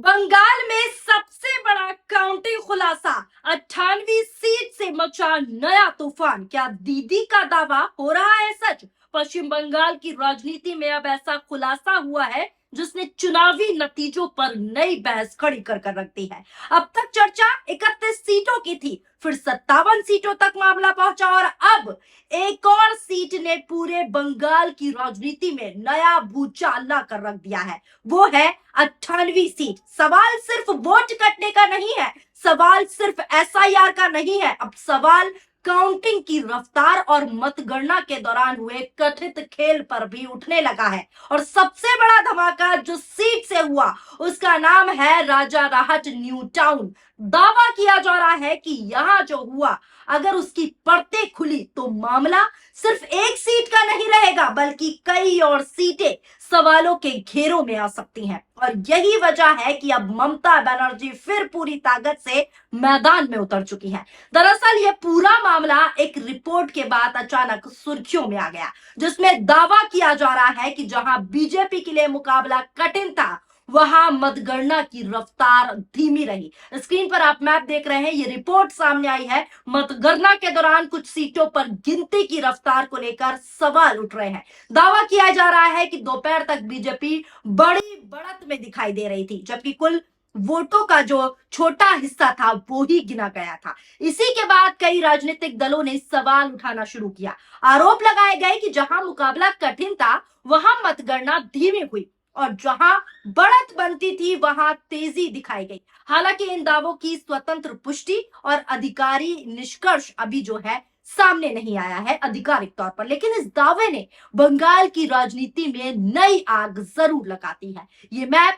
बंगाल में सबसे बड़ा काउंटिंग खुलासा। 98 सीट से मचा नया तूफान। क्या दीदी का दावा हो रहा है सच? पश्चिम बंगाल की राजनीति में अब ऐसा खुलासा हुआ है जिसने चुनावी नतीजों पर नई बहस खड़ी कर रख दी है। अब तक चर्चा 31 सीटों की थी, फिर 57 सीटों तक मामला पहुंचा और अब एक और सीट ने पूरे बंगाल की राजनीति में नया भूचाल ला कर रख दिया है। वो है 98 सीट। सवाल सिर्फ वोट कटने का नहीं है, सवाल सिर्फ एसआईआर का नहीं है, अब सवाल काउंटिंग की रफ्तार और मतगणना के दौरान हुए कथित खेल पर भी उठने लगा है। और सबसे बड़ा धमाका जो सीट से हुआ उसका नाम है राजारहाट न्यू टाउन। दावा किया जा रहा है कि यहां जो हुआ, अगर उसकी परतें खुली तो मामला सिर्फ एक सीट का नहीं रहेगा बल्कि कई और सीटें सवालों के घेरों में आ सकती हैं। और यही वजह है कि अब ममता बनर्जी फिर पूरी ताकत से मैदान में उतर चुकी है। दरअसल ये पूरा मामला एक रिपोर्ट के बाद अचानक सुर्खियों में आ गया, जिसमें दावा किया जा रहा है कि जहां बीजेपी के लिए मुकाबला कठिन था, वहां मतगणना की रफ्तार धीमी रही। स्क्रीन पर आप मैप देख रहे हैं, ये रिपोर्ट सामने आई है। मतगणना के दौरान कुछ सीटों पर गिनती की रफ्तार को लेकर सवाल उठ रहे हैं। दावा किया जा रहा है कि दोपहर तक बीजेपी बड़ी बढ़त में दिखाई दे रही थी, जबकि कुल वोटों का जो छोटा हिस्सा था वो ही गिना गया था। इसी के बाद कई राजनीतिक दलों ने सवाल उठाना शुरू किया। आरोप लगाए गए कि जहां मुकाबला कठिन था वहां मतगणना धीमी हुई और जहां बढ़त बनती थी वहां तेजी दिखाई गई। हालांकि इन दावों की स्वतंत्र पुष्टि और अधिकारी निष्कर्ष अभी जो है सामने नहीं आया है आधिकारिक तौर पर, लेकिन इस दावे ने बंगाल की राजनीति में नई आग जरूर लगाती है। ये मैप,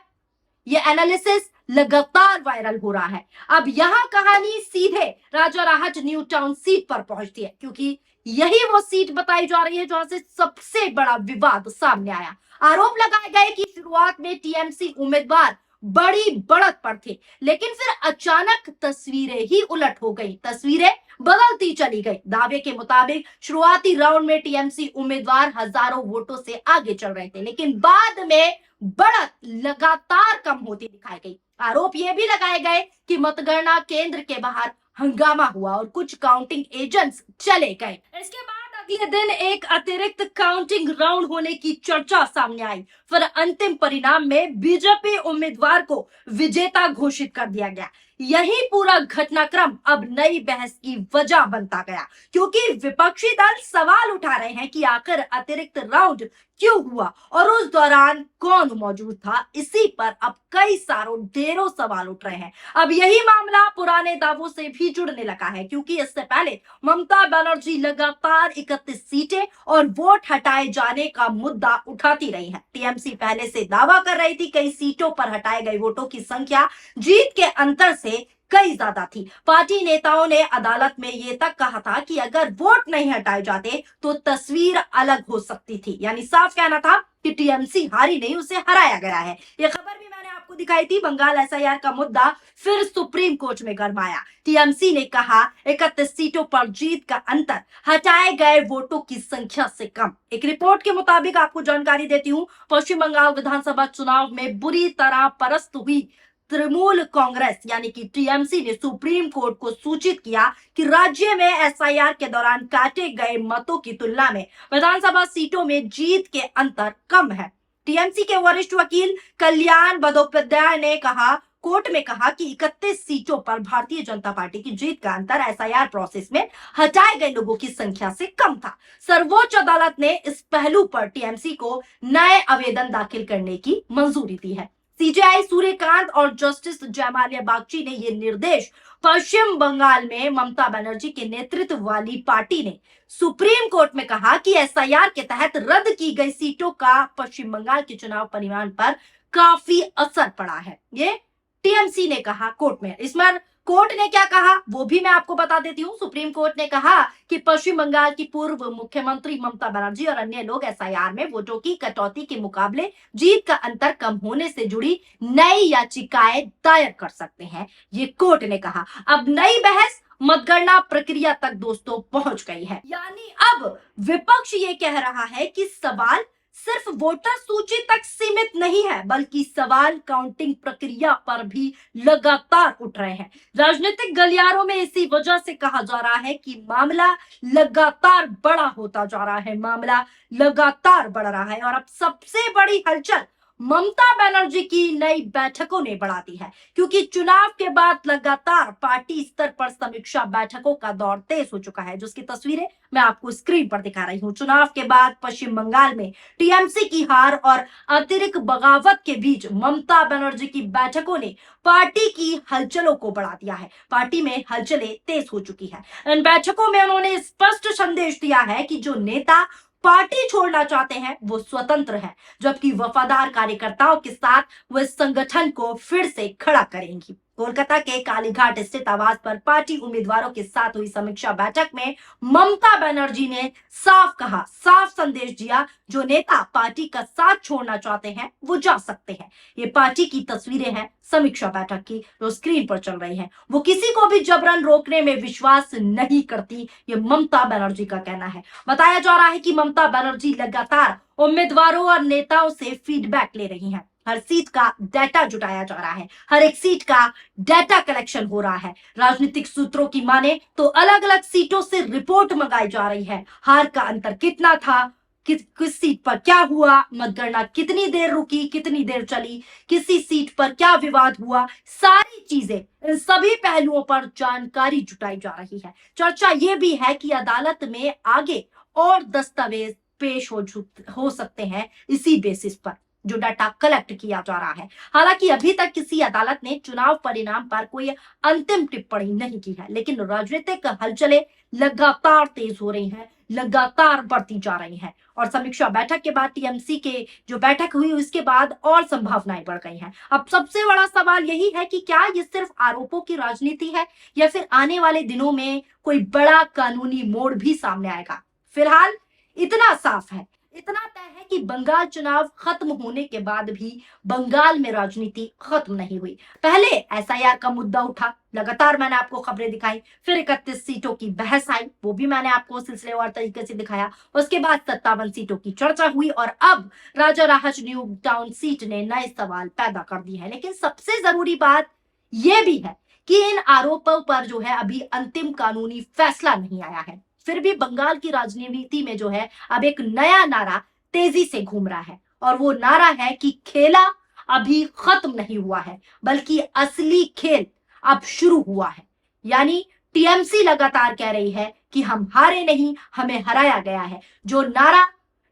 ये एनालिसिस लगातार वायरल हो रहा है। अब यहां कहानी सीधे राजारहाट न्यू टाउन सीट पर पहुंचती है, क्योंकि यही वो सीट बताई जा रही है जहां से सबसे बड़ा विवाद सामने आया। आरोप लगाए गए कि शुरुआत में टीएमसी उम्मीदवार बड़ी बढ़त पर थे, लेकिन फिर अचानक तस्वीरें ही उलट हो गई, तस्वीरें बदलती चली गई। दावे के मुताबिक शुरुआती राउंड में टीएमसी उम्मीदवार हजारों वोटों से आगे चल रहे थे, लेकिन बाद में बढ़त लगातार कम होती दिखाई गई। आरोप ये भी लगाए गए कि मतगणना केंद्र के बाहर हंगामा हुआ और कुछ काउंटिंग एजेंट्स चले गए। इसके बाद अगले दिन एक अतिरिक्त काउंटिंग राउंड होने की चर्चा सामने आई। फिर अंतिम परिणाम में बीजेपी उम्मीदवार को विजेता घोषित कर दिया गया। यही पूरा घटनाक्रम अब नई बहस की वजह बनता गया, क्योंकि विपक्षी दल सवाल उठा रहे हैं कि आखिर अतिरिक्त राउंड क्यों हुआ और उस दौरान कौन मौजूद था। इसी पर अब कई सारों ढेरों सवाल उठ रहे हैं। अब यही मामला पुराने दावों से भी जुड़ने लगा है, क्योंकि इससे पहले ममता बनर्जी लगातार 31 सीटें और वोट हटाए जाने का मुद्दा उठाती रही है। टीएमसी पहले से दावा कर रही थी कई सीटों पर हटाए गए वोटों की संख्या जीत के अंतर से कई ज्यादा थी। पार्टी नेताओं ने अदालत में ये तक कहा था कि अगर वोट नहीं हटाए जाते तो तस्वीर अलग हो सकती थी, यानी साफ कहना था कि टीएमसी हारी नहीं, उसे हराया गया है। ये खबर भी मैंने आपको दिखाई थी। बंगाल एसआईआर का मुद्दा फिर सुप्रीम कोर्ट में गरमाया। टीएमसी ने कहा 31 सीटों पर जीत का अंतर हटाए गए वोटों की संख्या से कम। एक रिपोर्ट के मुताबिक आपको जानकारी देती हूँ, पश्चिम बंगाल विधानसभा चुनाव में बुरी तरह परास्त हुई तृणमूल कांग्रेस यानी कि टीएमसी ने सुप्रीम कोर्ट को सूचित किया कि राज्य में एसआईआर के दौरान काटे गए मतों की तुलना में विधानसभा सीटों में जीत के अंतर कम है। टीएमसी के वरिष्ठ वकील कल्याण बंदोपाध्याय ने कहा, कोर्ट में कहा कि 31 सीटों पर भारतीय जनता पार्टी की जीत का अंतर एसआईआर प्रोसेस में हटाए गए लोगों की संख्या से कम था। सर्वोच्च अदालत ने इस पहलू पर टीएमसी को नए आवेदन दाखिल करने की मंजूरी दी है। सीजेआई सूर्यकांत और जस्टिस जयमाल्या बागची ने ये निर्देश पश्चिम बंगाल में ममता बनर्जी के नेतृत्व वाली पार्टी ने सुप्रीम कोर्ट में कहा कि एसआईआर के तहत रद्द की गई सीटों का पश्चिम बंगाल के चुनाव परिणाम पर काफी असर पड़ा है। ये टीएमसी ने कहा कोर्ट में। इसमें कोर्ट ने क्या कहा वो भी मैं आपको बता देती हूँ। सुप्रीम कोर्ट ने कहा कि पश्चिम बंगाल की पूर्व मुख्यमंत्री ममता बनर्जी और अन्य लोग एसआईआर में वोटों की कटौती के मुकाबले जीत का अंतर कम होने से जुड़ी नई याचिकाएं दायर कर सकते हैं, ये कोर्ट ने कहा। अब नई बहस मतगणना प्रक्रिया तक दोस्तों पहुंच गई है, यानी अब विपक्ष ये कह रहा है कि सवाल सिर्फ वोटर सूची तक सीमित नहीं है, बल्कि सवाल काउंटिंग प्रक्रिया पर भी लगातार उठ रहे हैं। राजनीतिक गलियारों में इसी वजह से कहा जा रहा है कि मामला लगातार बड़ा होता जा रहा है, मामला लगातार बढ़ रहा है। और अब सबसे बड़ी हलचल ममता बनर्जी की नई बैठकों ने बढ़ा दी है, क्योंकि चुनाव के बाद लगातार पार्टी स्तर पर समीक्षा बैठकों का दौर तेज हो चुका है, जिसकी तस्वीरें मैं आपको स्क्रीन पर दिखा रही हूं। चुनाव के बाद पश्चिम बंगाल में टीएमसी की हार और अतिरिक्त बगावत के बीच ममता बनर्जी की बैठकों ने पार्टी की हलचलों को बढ़ा दिया है। पार्टी में हलचलें तेज हो चुकी है। इन बैठकों में उन्होंने स्पष्ट संदेश दिया है कि जो नेता पार्टी छोड़ना चाहते हैं वो स्वतंत्र हैं, जबकि वफादार कार्यकर्ताओं के साथ वे संगठन को फिर से खड़ा करेंगी। कोलकाता के कालीघाट स्थित आवास पर पार्टी उम्मीदवारों के साथ हुई समीक्षा बैठक में ममता बनर्जी ने साफ कहा, साफ संदेश दिया, जो नेता पार्टी का साथ छोड़ना चाहते हैं वो जा सकते हैं। ये पार्टी की तस्वीरें हैं समीक्षा बैठक की, जो स्क्रीन पर चल रही हैं। वो किसी को भी जबरन रोकने में विश्वास नहीं करती, ये ममता बनर्जी का कहना है। बताया जा रहा है कि ममता बनर्जी लगातार उम्मीदवारों और नेताओं से फीडबैक ले रही हैं। हर सीट का डाटा जुटाया जा रहा है, हर एक सीट का डाटा कलेक्शन हो रहा है। राजनीतिक सूत्रों की माने तो अलग अलग सीटों से रिपोर्ट मंगाई जा रही है। हार का अंतर कितना था, किस सीट पर क्या हुआ, मतगणना कितनी देर रुकी, कितनी देर चली, किसी सीट पर क्या विवाद हुआ, सारी चीजें, इन सभी पहलुओं पर जानकारी जुटाई जा रही है। चर्चा ये भी है कि अदालत में आगे और दस्तावेज पेश हो सकते हैं इसी बेसिस पर जो डाटा कलेक्ट किया जा रहा है। हालांकि अभी तक किसी अदालत ने चुनाव परिणाम पर कोई अंतिम टिप्पणी नहीं की है, लेकिन राजनीतिक हलचलें लगातार तेज हो रही हैं, लगातार बढ़ती जा रही हैं। और समीक्षा बैठक के बाद टीएमसी के जो बैठक हुई उसके बाद और संभावनाएं बढ़ गई हैं। अब सबसे बड़ा सवाल यही है कि क्या ये सिर्फ आरोपों की राजनीति है या फिर आने वाले दिनों में कोई बड़ा कानूनी मोड़ भी सामने आएगा। फिलहाल इतना साफ है, इतना तय है कि बंगाल चुनाव खत्म होने के बाद भी बंगाल में राजनीति खत्म नहीं हुई। पहले एसआईआर का मुद्दा उठा, लगातार मैंने आपको खबरें दिखाई, फिर 31 सीटों की बहस आई, वो भी मैंने आपको सिलसिलेवार तरीके से दिखाया। उसके बाद 57 सीटों की चर्चा हुई और अब राजा राहज न्यू टाउन सीट ने नए सवाल पैदा कर दिए हैं। लेकिन सबसे जरूरी बात यह भी है कि इन आरोपों पर जो है अभी अंतिम कानूनी फैसला नहीं आया है। फिर भी बंगाल की राजनीति में जो है अब एक नया नारा तेजी से घूम रहा है, और वो नारा है कि खेला अभी खत्म नहीं हुआ है, बल्कि असली खेल अब शुरू हुआ है। यानी टीएमसी लगातार कह रही है कि हम हारे नहीं, हमें हराया गया है। जो नारा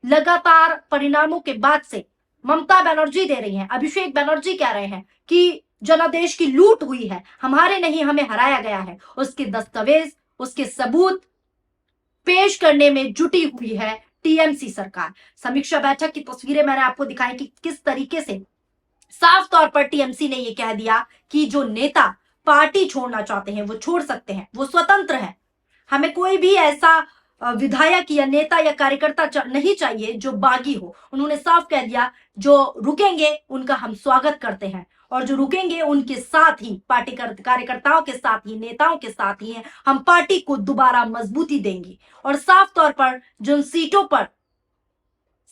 लगातार परिणामों के बाद से ममता बनर्जी दे रही हैं, अभिषेक बनर्जी कह रहे हैं कि जनादेश की लूट हुई है, हम हारे नहीं, हमें हराया गया है, उसके दस्तावेज, उसके सबूत पेश करने में जुटी हुई है टीएमसी सरकार। समीक्षा बैठक की तस्वीरें मैंने आपको दिखाई कि किस तरीके से साफ तौर पर टीएमसी ने यह कह दिया कि जो नेता पार्टी छोड़ना चाहते हैं वो छोड़ सकते हैं, वो स्वतंत्र हैं। हमें कोई भी ऐसा विधायक या नेता या कार्यकर्ता नहीं चाहिए जो बागी हो। उन्होंने साफ कह दिया, जो रुकेंगे उनका हम स्वागत करते हैं, और जो रुकेंगे उनके साथ ही, पार्टी कार्यकर्ताओं के साथ ही, नेताओं के साथ ही हैं, हम पार्टी को दोबारा मजबूती देंगे। और साफ तौर पर जिन सीटों पर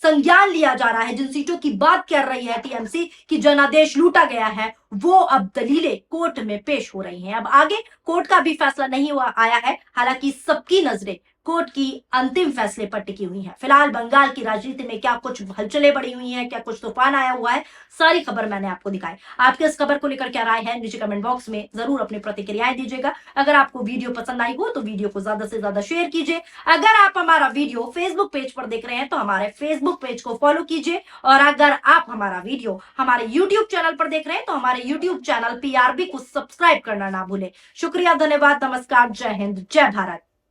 संज्ञान लिया जा रहा है, जिन सीटों की बात कर रही है टीएमसी कि जनादेश लूटा गया है, वो अब दलीलें कोर्ट में पेश हो रही हैं। अब आगे कोर्ट का भी फैसला नहीं हुआ आया है, हालांकि सबकी नजरें कोर्ट की अंतिम फैसले पर टिकी हुई हैं। फिलहाल बंगाल की राजनीति में क्या कुछ हलचलें बढ़ी हुई हैं, क्या कुछ तूफान आया हुआ है, सारी खबर मैंने आपको दिखाई। आपके इस खबर को लेकर क्या राय है नीचे कमेंट बॉक्स में जरूर अपनी प्रतिक्रियाएं दीजिएगा। अगर आपको वीडियो पसंद आई हो तो वीडियो को ज्यादा से ज्यादा शेयर कीजिए। अगर आप हमारा वीडियो फेसबुक पेज पर देख रहे हैं तो हमारे फेसबुक पेज को फॉलो कीजिए, और अगर आप हमारा वीडियो हमारे यूट्यूब चैनल पर देख रहे हैं तो हमारे यूट्यूब चैनल PRB को सब्सक्राइब करना ना भूले। शुक्रिया, धन्यवाद, नमस्कार, जय हिंद, जय भारत।